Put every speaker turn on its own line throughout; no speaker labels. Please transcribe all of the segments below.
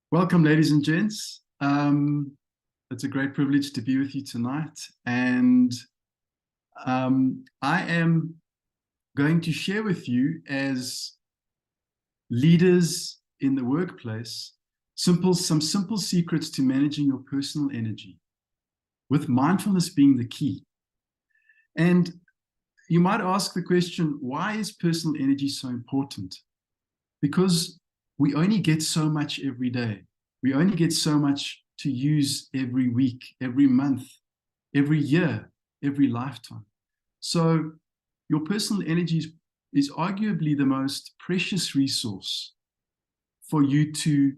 Welcome, ladies and gents. It's a great privilege to be with you tonight. And I am going to share with you, as leaders in the workplace, some simple secrets to managing your personal energy, with mindfulness being the key. And you might ask the question, why is personal energy so important? Because we only get so much every day. We only get so much to use every week, every month, every year, every lifetime. So your personal energy is arguably the most precious resource for you to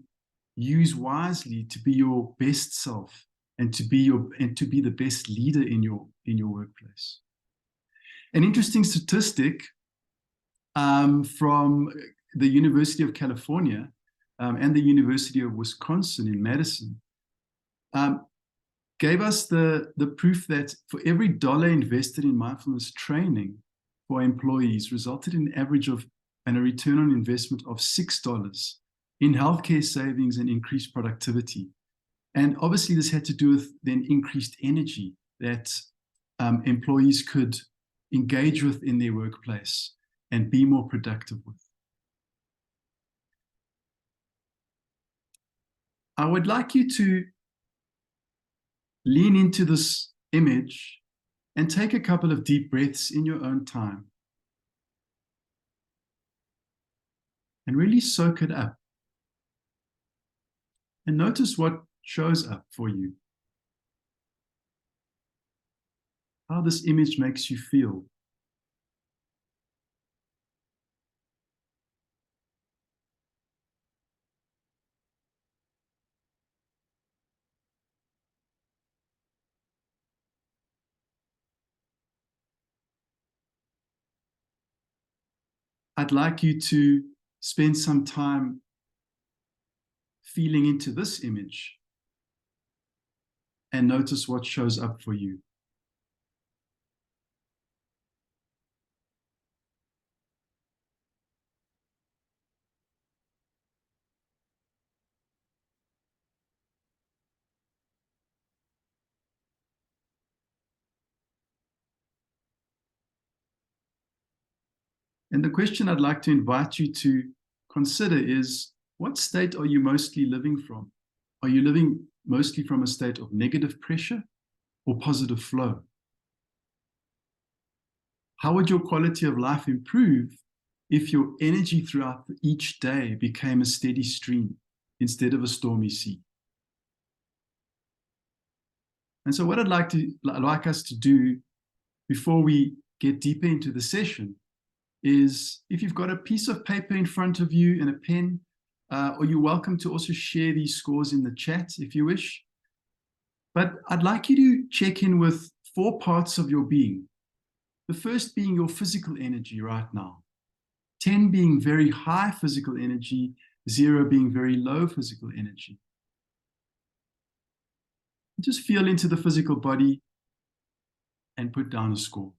use wisely to be your best self and to be the best leader in your workplace. An interesting statistic from the University of California and the University of Wisconsin in Madison gave us the proof that for every dollar invested in mindfulness training for employees resulted in an average of and a return on investment of $6 in healthcare savings and increased productivity. And obviously this had to do with then increased energy that employees could engage with in their workplace and be more productive with. I would like you to lean into this image and take a couple of deep breaths in your own time and really soak it up. And notice what shows up for you. How this image makes you feel. I'd like you to spend some time feeling into this image and notice what shows up for you. And the question I'd like to invite you to consider is, what state are you mostly living from? Are you living mostly from a state of negative pressure or positive flow? How would your quality of life improve if your energy throughout each day became a steady stream instead of a stormy sea? And so what I'd like us to do before we get deeper into the session is, if you've got a piece of paper in front of you and a pen, or you're welcome to also share these scores in the chat if you wish. But I'd like you to check in with 4 parts of your being. The first being your physical energy right now. 10 being very high physical energy, 0 being very low physical energy. Just feel into the physical body and put down a score.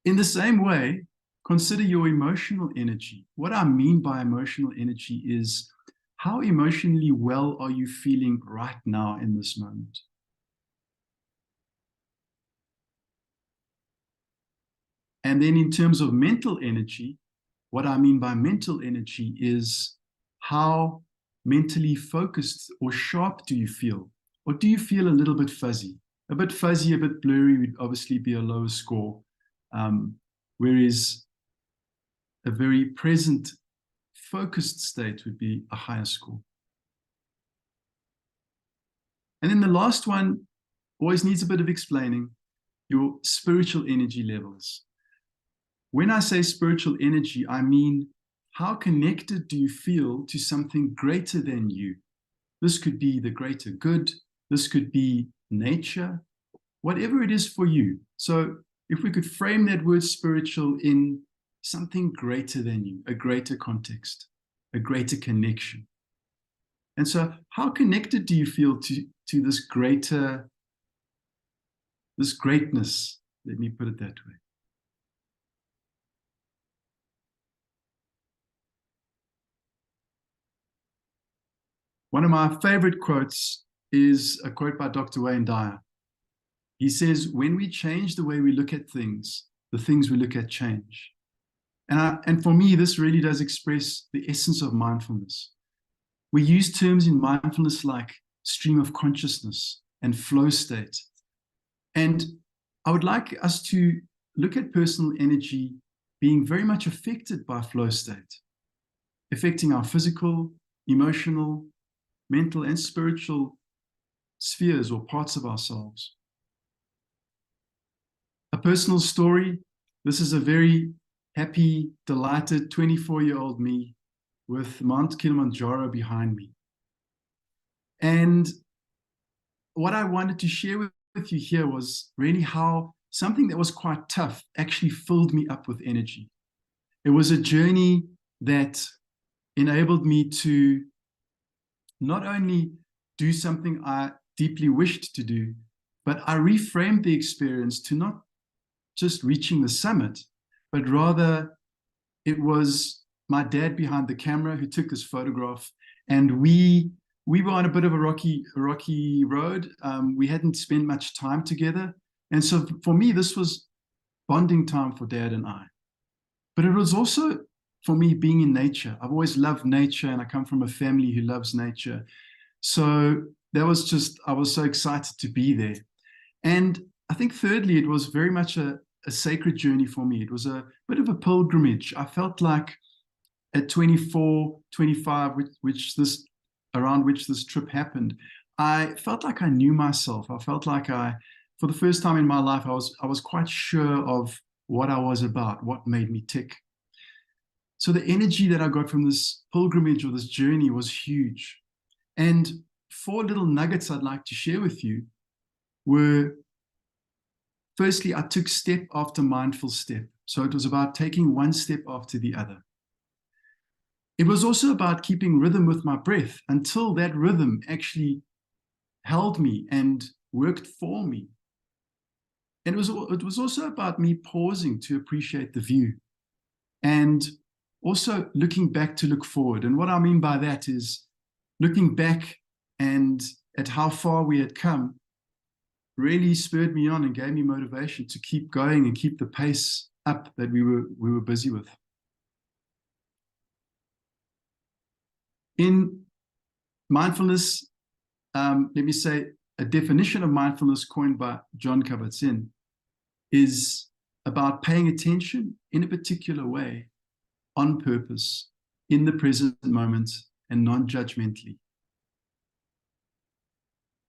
In the same way, consider your emotional energy. What I mean by emotional energy is, how emotionally well are you feeling right now in this moment? And then in terms of mental energy, what I mean by mental energy is, how mentally focused or sharp do you feel? Or do you feel a little bit fuzzy? A bit fuzzy, a bit blurry would obviously be a lower score. Whereas a very present, focused state would be a higher score. And then the last one always needs a bit of explaining: your spiritual energy levels. When I say spiritual energy, I mean, how connected do you feel to something greater than you? This could be the greater good. This could be nature, whatever it is for you. So if we could frame that word spiritual in something greater than you, a greater context, a greater connection. And so how connected do you feel to this greatness? Let me put it that way. One of my favorite quotes is a quote by Dr. Wayne Dyer. He says, when we change the way we look at things, the things we look at change. And for me, this really does express the essence of mindfulness. We use terms in mindfulness like stream of consciousness and flow state. And I would like us to look at personal energy being very much affected by flow state, affecting our physical, emotional, mental, and spiritual spheres or parts of ourselves. A personal story. This is a very happy, delighted 24-year-old me with Mount Kilimanjaro behind me. And what I wanted to share with you here was really how something that was quite tough actually filled me up with energy. It was a journey that enabled me to not only do something I deeply wished to do, but I reframed the experience to not just reaching the summit, but rather it was my dad behind the camera who took this photograph, and we were on a bit of a rocky road. We hadn't spent much time together, and so for me this was bonding time for Dad and I. But it was also for me being in nature. I've always loved nature, and I come from a family who loves nature. So that was just, I was so excited to be there. And I think thirdly, it was very much a sacred journey for me. It was a bit of a pilgrimage. I felt like at 24, 25, around which this trip happened, I felt like I knew myself. I felt like for the first time in my life, I was quite sure of what I was about, what made me tick. So the energy that I got from this pilgrimage or this journey was huge. And 4 little nuggets I'd like to share with you were, firstly, I took step after mindful step. So it was about taking one step after the other. It was also about keeping rhythm with my breath until that rhythm actually held me and worked for me. And it was also about me pausing to appreciate the view and also looking back to look forward. And what I mean by that is looking back and at how far we had come really spurred me on and gave me motivation to keep going and keep the pace up that we were busy with. In mindfulness, let me say, a definition of mindfulness coined by John Kabat-Zinn is about paying attention in a particular way, on purpose, in the present moment, and non-judgmentally.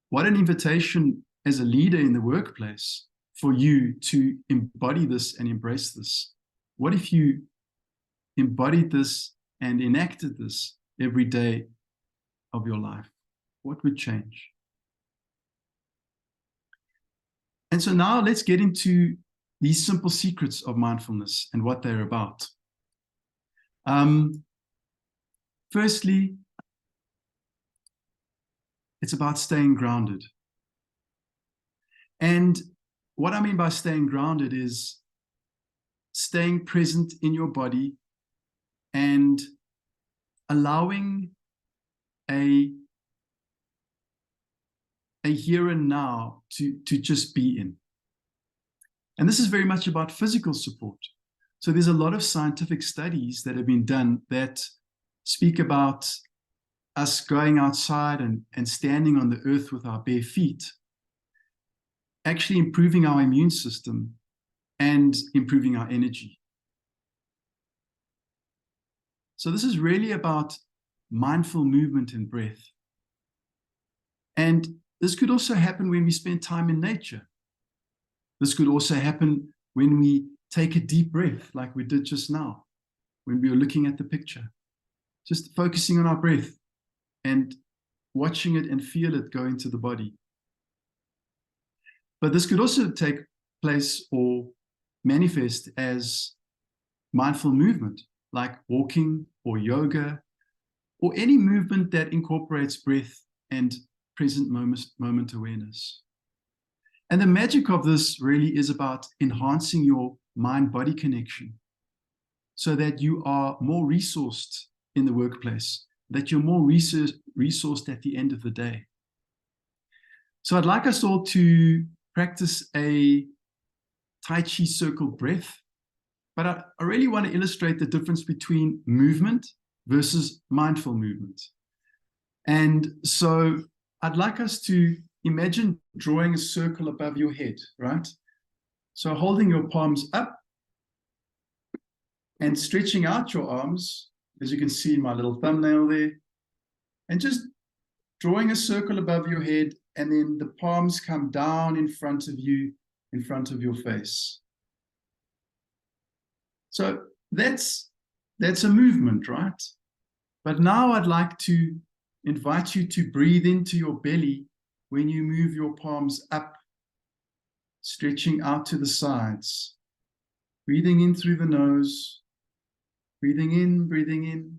What an invitation as a leader in the workplace for you to embody this and embrace this. What if you embodied this and enacted this every day of your life? What would change? And so now let's get into these simple secrets of mindfulness and what they're about. Firstly, it's about staying grounded. And what I mean by staying grounded is staying present in your body and allowing a here and now to just be in. And this is very much about physical support. So there's a lot of scientific studies that have been done that speak about us going outside and standing on the earth with our bare feet, actually improving our immune system and improving our energy. So this is really about mindful movement and breath. And this could also happen when we spend time in nature. This could also happen when we take a deep breath, like we did just now, when we were looking at the picture. Just focusing on our breath and watching it and feel it go into the body. But this could also take place or manifest as mindful movement, like walking or yoga, or any movement that incorporates breath and present moment awareness. And the magic of this really is about enhancing your mind-body connection so that you are more resourced in the workplace, that you're more resourced at the end of the day. So I'd like us all to practice a Tai Chi circle breath, but I really want to illustrate the difference between movement versus mindful movement. And so I'd like us to imagine drawing a circle above your head, right? So holding your palms up and stretching out your arms, as you can see in my little thumbnail there, and just drawing a circle above your head, and then the palms come down in front of you, in front of your face. So that's a movement, right? But now I'd like to invite you to breathe into your belly when you move your palms up, stretching out to the sides, breathing in through the nose, breathing in,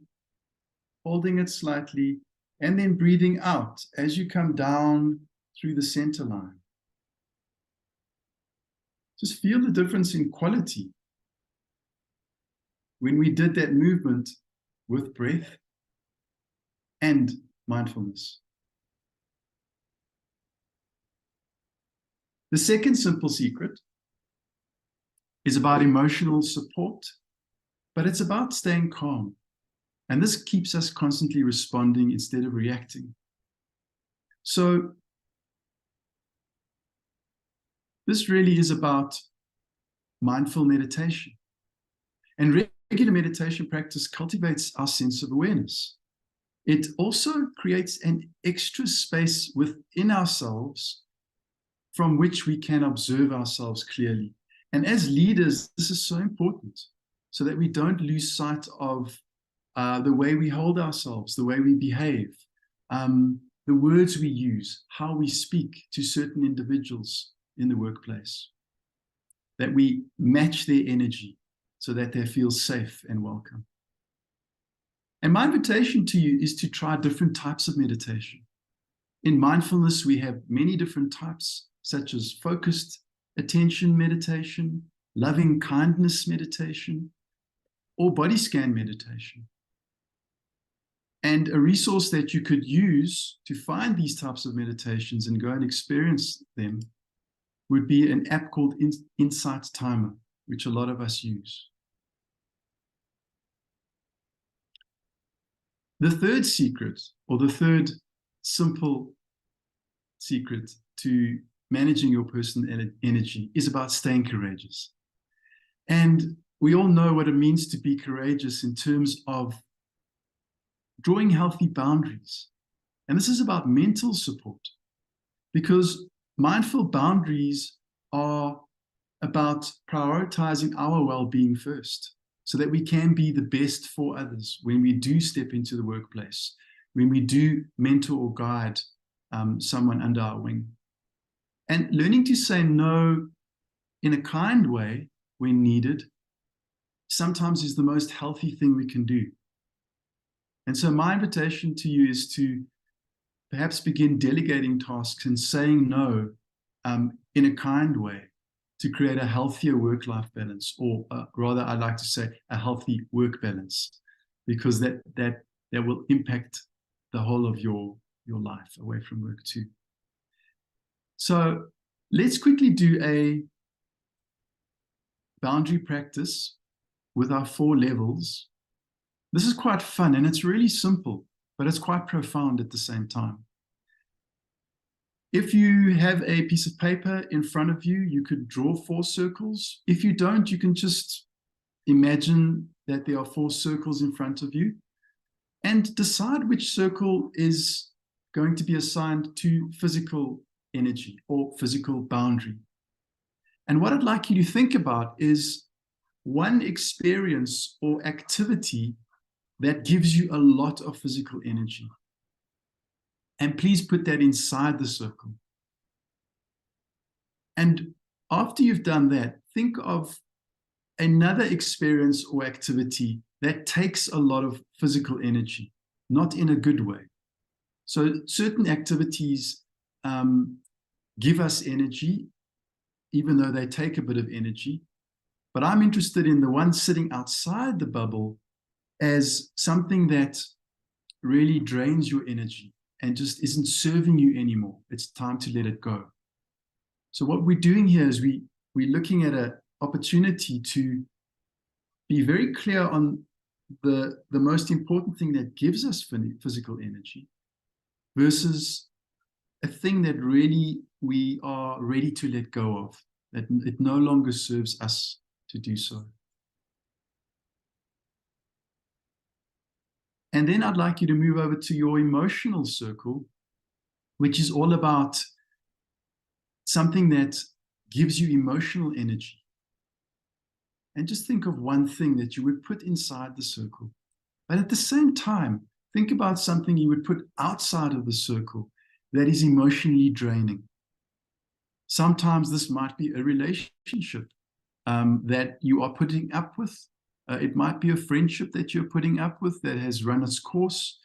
holding it slightly, and then breathing out as you come down through the center line. Just feel the difference in quality when we did that movement with breath and mindfulness. The second simple secret is about emotional support, but it's about staying calm. And this keeps us constantly responding instead of reacting. So this really is about mindful meditation. And regular meditation practice cultivates our sense of awareness. It also creates an extra space within ourselves from which we can observe ourselves clearly. And as leaders, this is so important so that we don't lose sight of the way we hold ourselves, the way we behave, the words we use, how we speak to certain individuals in the workplace, that we match their energy so that they feel safe and welcome. And my invitation to you is to try different types of meditation. In mindfulness, we have many different types, such as focused attention meditation, loving kindness meditation, or body scan meditation. And a resource that you could use to find these types of meditations and go and experience them would be an app called Insight Timer, which a lot of us use. The third secret, or the third simple secret to managing your personal energy, is about staying courageous. And we all know what it means to be courageous in terms of drawing healthy boundaries. And this is about mental support, because mindful boundaries are about prioritizing our well-being first, so that we can be the best for others when we do step into the workplace, when we do mentor or guide someone under our wing. And learning to say no in a kind way when needed sometimes is the most healthy thing we can do. And so my invitation to you is to perhaps begin delegating tasks and saying no in a kind way to create a healthier work-life balance, or rather, I'd like to say a healthy work balance, because that will impact the whole of your life away from work too. So let's quickly do a boundary practice with our 4 levels. This is quite fun, and it's really simple, but it's quite profound at the same time. If you have a piece of paper in front of you, you could draw 4 circles. If you don't, you can just imagine that there are 4 circles in front of you and decide which circle is going to be assigned to physical energy or physical boundary. And what I'd like you to think about is one experience or activity that gives you a lot of physical energy. And please put that inside the circle. And after you've done that, think of another experience or activity that takes a lot of physical energy, not in a good way. So certain activities give us energy, even though they take a bit of energy. But I'm interested in the one sitting outside the bubble as something that really drains your energy and just isn't serving you anymore, it's time to let it go. So what we're doing here is we're looking at an opportunity to be very clear on the most important thing that gives us physical energy versus a thing that really we are ready to let go of, that it no longer serves us to do so. And then I'd like you to move over to your emotional circle, which is all about something that gives you emotional energy. And just think of one thing that you would put inside the circle. But at the same time, think about something you would put outside of the circle that is emotionally draining. Sometimes this might be a relationship that you are putting up with. It might be a friendship that you're putting up with that has run its course,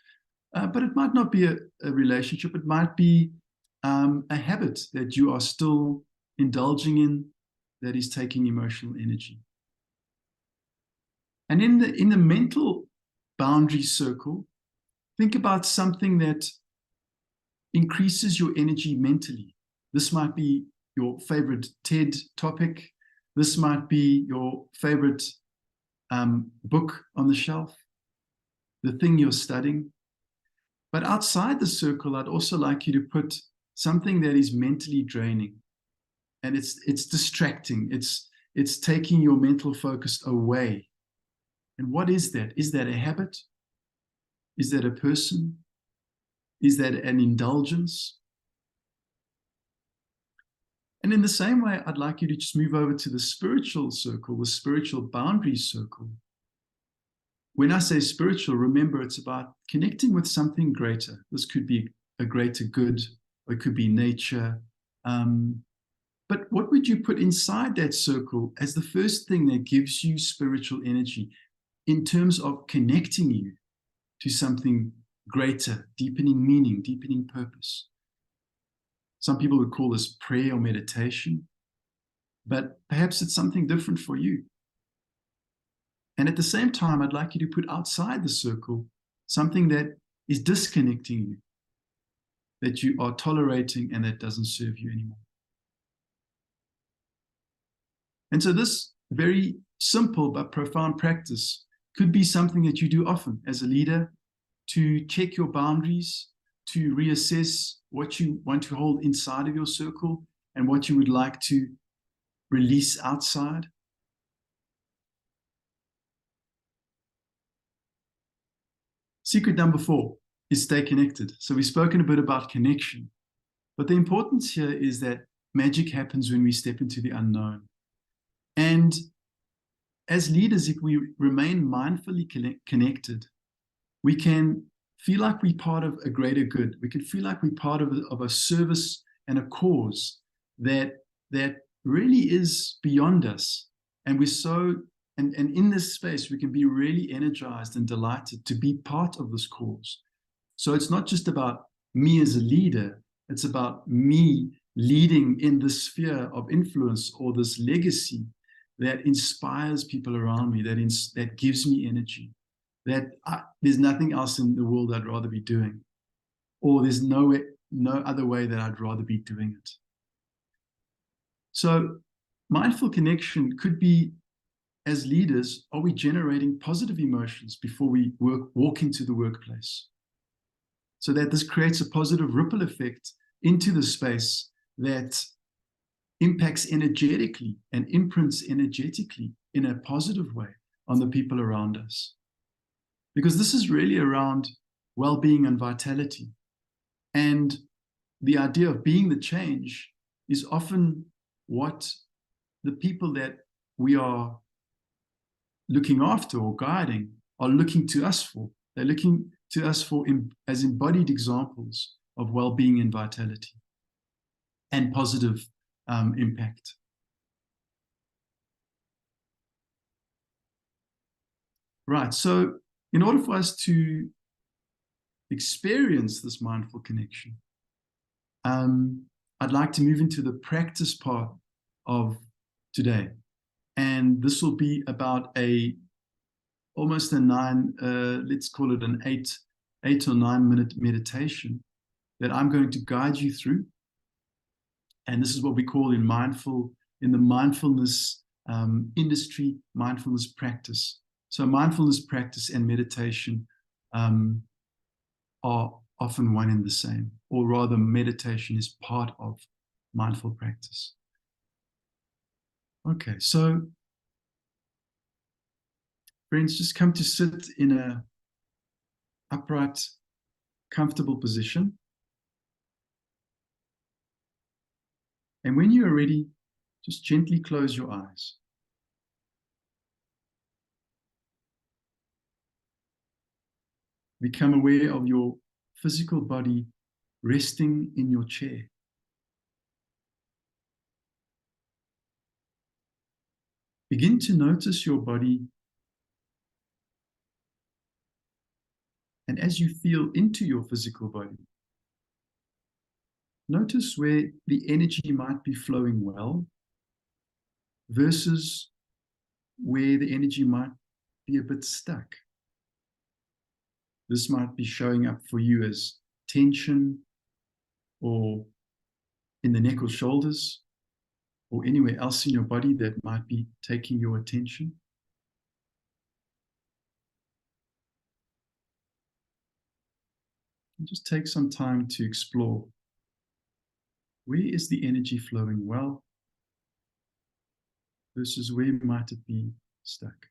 but it might not be a relationship. It might be a habit that you are still indulging in that is taking emotional energy. And in the mental boundary circle, think about something that increases your energy mentally. This might be your favorite TED topic. This might be your favorite book on the shelf, the thing you're studying. But outside the circle, I'd also like you to put something that is mentally draining. And it's distracting. It's taking your mental focus away. And what is that? Is that a habit? Is that a person? Is that an indulgence? And in the same way, I'd like you to just move over to the spiritual circle, the spiritual boundary circle. When I say spiritual, remember it's about connecting with something greater. This could be a greater good, or it could be nature. But what would you put inside that circle as the first thing that gives you spiritual energy in terms of connecting you to something greater, deepening meaning, deepening purpose? Some people would call this prayer or meditation, but perhaps it's something different for you. And at the same time, I'd like you to put outside the circle something that is disconnecting you, that you are tolerating and that doesn't serve you anymore. And so this very simple but profound practice could be something that you do often as a leader, to check your boundaries, to reassess what you want to hold inside of your circle and what you would like to release outside. Secret number 4 is stay connected. So we've spoken a bit about connection, but the importance here is that magic happens when we step into the unknown. And as leaders, if we remain mindfully connected, we can feel like we're part of a greater good. We can feel like we're part of a service and a cause that really is beyond us. And we're so, and in this space, we can be really energized and delighted to be part of this cause. So it's not just about me as a leader, it's about me leading in this sphere of influence or this legacy that inspires people around me, that gives me energy, that there's nothing else in the world I'd rather be doing, or there's no other way that I'd rather be doing it. So mindful connection could be, as leaders, are we generating positive emotions before we walk into the workplace? So that this creates a positive ripple effect into the space that impacts energetically and imprints energetically in a positive way on the people around us. Because this is really around well-being and vitality. And the idea of being the change is often what the people that we are looking after or guiding are looking to us for. They're looking to us for as embodied examples of well-being and vitality and positive impact. Right, so in order for us to experience this mindful connection, I'd like to move into the practice part of today. And this will be about almost a 9, let's call it an 8 8 or 9 minute meditation that I'm going to guide you through. And this is what we call in the mindfulness industry, mindfulness practice. So mindfulness practice and meditation are often one and the same, or rather meditation is part of mindful practice. Okay, so friends, just come to sit in a upright, comfortable position. And when you are ready, just gently close your eyes. Become aware of your physical body resting in your chair. Begin to notice your body, and as you feel into your physical body, notice where the energy might be flowing well versus where the energy might be a bit stuck. This might be showing up for you as tension, or in the neck or shoulders, or anywhere else in your body that might be taking your attention. And just take some time to explore, where is the energy flowing well versus where might it be stuck.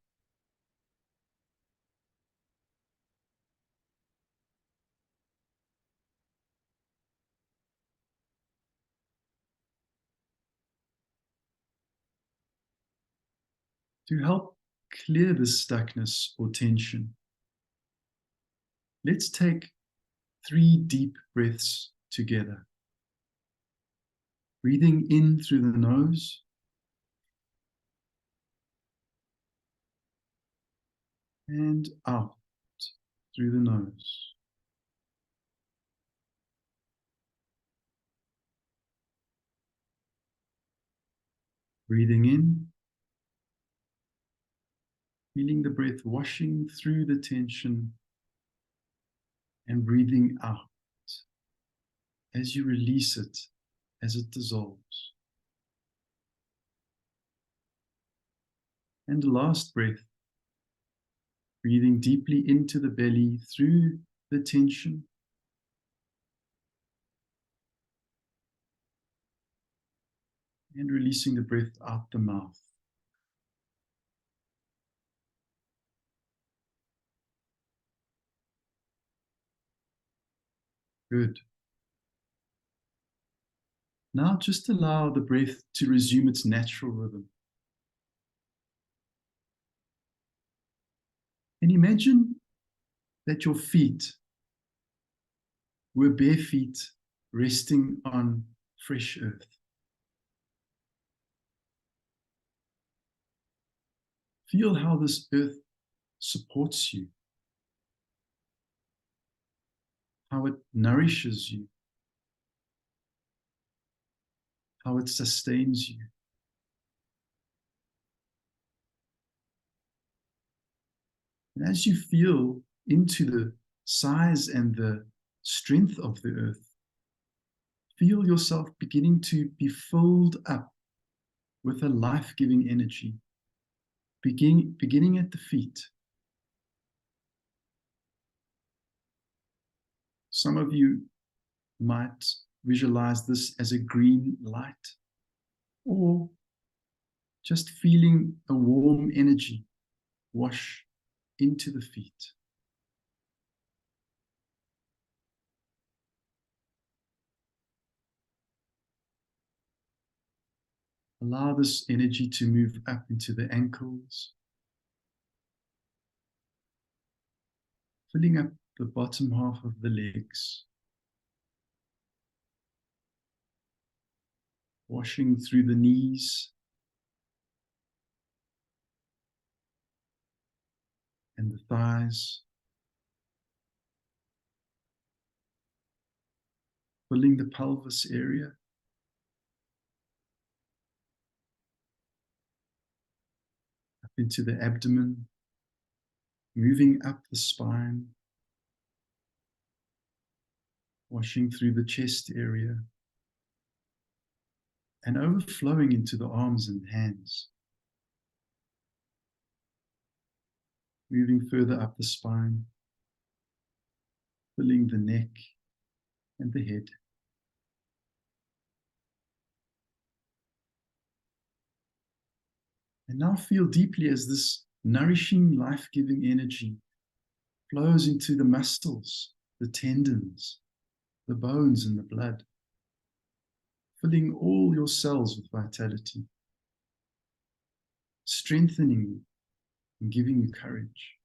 To help clear this stuckness or tension, let's take 3 deep breaths together. Breathing in through the nose, and out through the nose. Breathing in, feeling the breath washing through the tension, and breathing out as you release it, as it dissolves. And the last breath, breathing deeply into the belly through the tension, and releasing the breath out the mouth. Good. Now just allow the breath to resume its natural rhythm. And imagine that your feet were bare feet resting on fresh earth. Feel how this earth supports you, how it nourishes you, how it sustains you. And as you feel into the size and the strength of the earth, feel yourself beginning to be filled up with a life-giving energy, beginning at the feet. Some of you might visualize this as a green light, or just feeling a warm energy wash into the feet. Allow this energy to move up into the ankles, filling up the bottom half of the legs, washing through the knees and the thighs, filling the pelvis area, up into the abdomen, moving up the spine, washing through the chest area and overflowing into the arms and hands, moving further up the spine, filling the neck and the head. And now feel deeply as this nourishing, life-giving energy flows into the muscles, the tendons, the bones, and the blood, filling all your cells with vitality, strengthening you and giving you courage.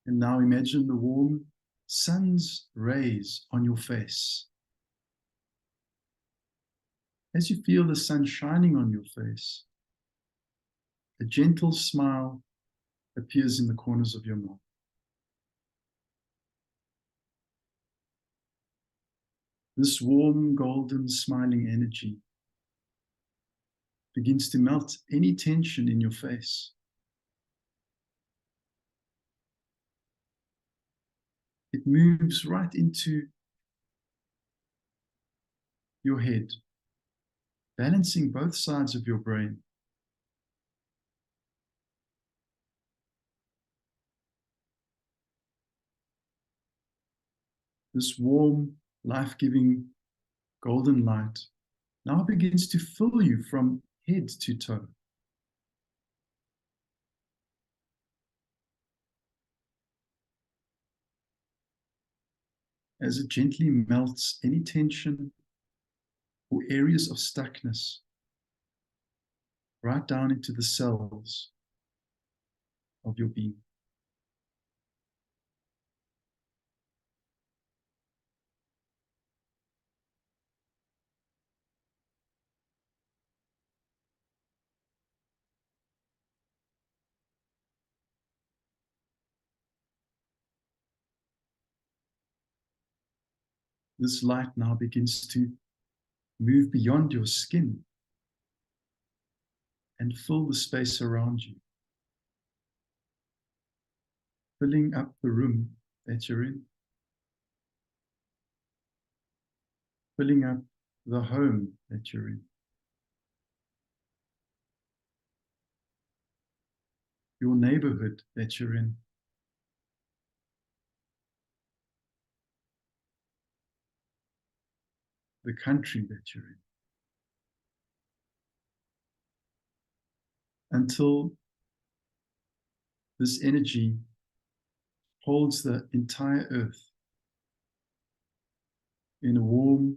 And now imagine the warm sun's rays on your face. As you feel the sun shining on your face, a gentle smile appears in the corners of your mouth. This warm, golden, smiling energy begins to melt any tension in your face. It moves right into your head, balancing both sides of your brain. This warm, life-giving golden light now begins to fill you from head to toe. As it gently melts any tension or areas of stuckness right down into the cells of your being. This light now begins to move beyond your skin and fill the space around you, filling up the room that you're in, filling up the home that you're in, your neighborhood that you're in, the country that you're in, until this energy holds the entire earth in a warm,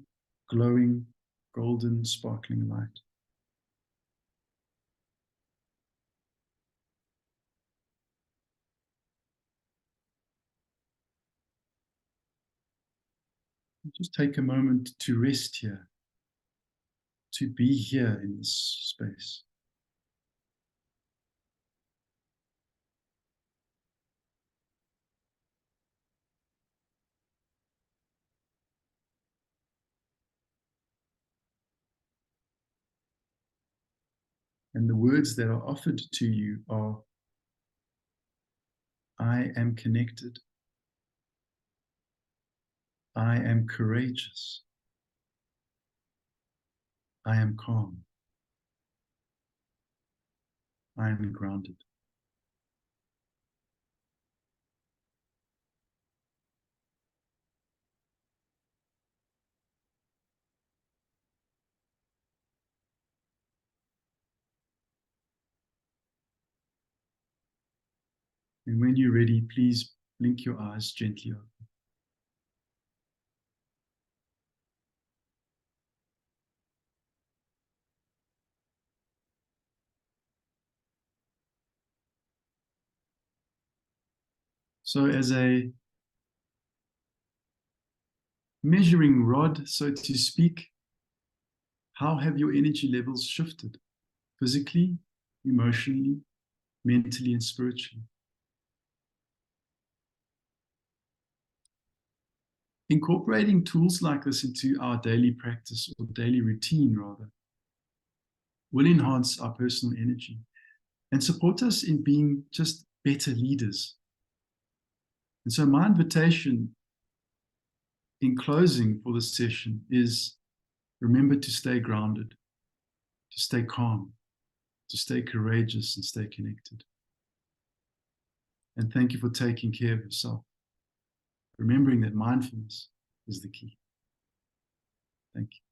glowing, golden, sparkling light. Just take a moment to rest here, to be here in this space. And the words that are offered to you are, I am connected. I am courageous. I am calm. I am grounded. And when you're ready, please blink your eyes gently open. So as a measuring rod, so to speak, how have your energy levels shifted? Physically, emotionally, mentally, and spiritually? incorporating tools like this into our daily practice, or daily routine rather, will enhance our personal energy and support us in being just better leaders. And so my invitation in closing for this session is, remember to stay grounded, to stay calm, to stay courageous and stay connected. And thank you for taking care of yourself, remembering that mindfulness is the key. Thank you.